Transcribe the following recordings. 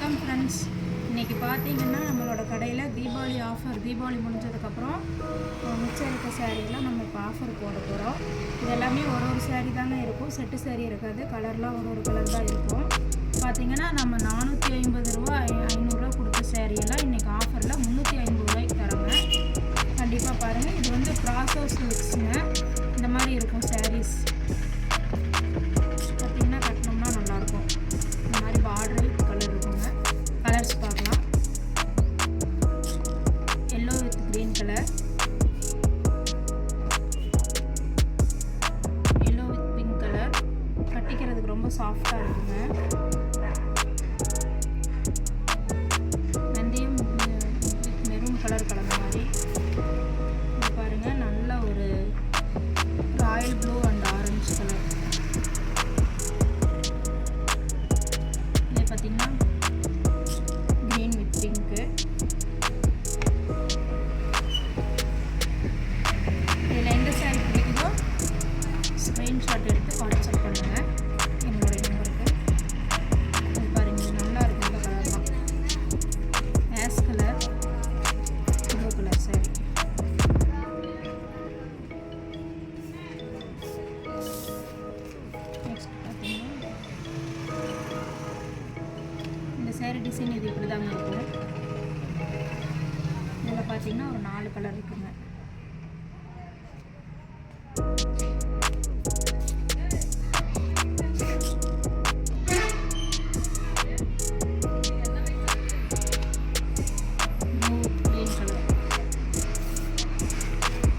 வணக்கம் ஃப்ரெண்ட்ஸ். இன்றைக்கி பார்த்தீங்கன்னா நம்மளோட கடையில் தீபாவளி ஆஃபர், தீபாவளி முடிஞ்சதுக்கப்புறம் மிச்சம் இருக்க சேரீலாம் நம்ம இப்போ ஆஃபர் போட போகிறோம். இது எல்லாமே ஒரு சேரீ தாங்க இருக்கும், செட்டு சேரீ இருக்காது. கலர்லாம் ஒரு கலர் தான் இருக்கும். பார்த்திங்கன்னா நம்ம 450 ரூபா 500 கொடுத்த சேரீயெல்லாம் இன்றைக்கி ஆஃபரில் 350 ரூபாய்க்கு தரோங்க. கண்டிப்பாக பாருங்கள். இது வந்து ப்ராசோ சில்க்ஸுங்க. இந்த மாதிரி இருக்கும் சாரீஸ். பார்த்திங்கன்னா கட்டினோம்னா நல்லாயிருக்கும். இந்த மாதிரி பார்டர் கலர் இருக்குங்க. கலர்ஸ் பார்க்கலாம். Yellow with green colour, yellow with pink colour. கட்டிக்கிறதுக்கு ரொம்ப சாஃப்டாக இருக்குங்க. வெந்தயம் வித் மெரூன் கலர் கலந்த மாதிரி. இது பாருங்கள், நல்ல ஒரு Royal blue and orange colour. இது பார்த்திங்கன்னா க்ரீன் வித் பிங்க்கு. இதில் எந்த சாரீ பிடிக்குதோ ஸ்க்ரீன்ஷாட் எடுத்து வாட்ஸ்அப் பண்ணுங்கள் என்னுடைய நம்பருக்கு. இது பாருங்கள், நல்லா இருக்கும். இந்த கலர் தான் ash colour, blue colour sari. Next பார்த்தீங்கன்னா இந்த சேரீ டிசைன் இது இப்படி தாங்க இருக்கும். இதில் பார்த்தீங்கன்னா ஒரு 4 கலர் இருக்குங்க.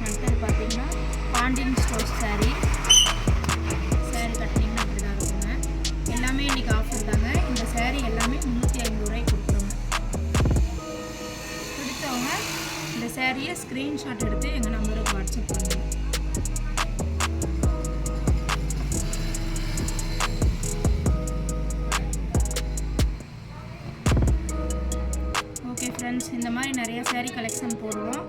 அடுத்தது பார்த்தீங்கன்னா பாண்டியன் ஸ்டோர்ஸ் சாரீ. சாரீ கட்டினீங்கன்னா அப்படி தான் இருக்குங்க. எல்லாமே இன்றைக்கி ஆஃபர் தாங்க. இந்த சாரீ எல்லாமே 350 ரூபாய்க்கு கொடுக்குறோங்க. பிடிச்சவங்க இந்த சாரியை ஸ்க்ரீன்ஷாட் எடுத்து எங்கள் நம்பருக்கு வாட்ஸ்அப் பண்ணுங்கள். ஓகே ஃப்ரெண்ட்ஸ், இந்த மாதிரி நிறைய சாரீ கலெக்ஷன் போடுவோம்.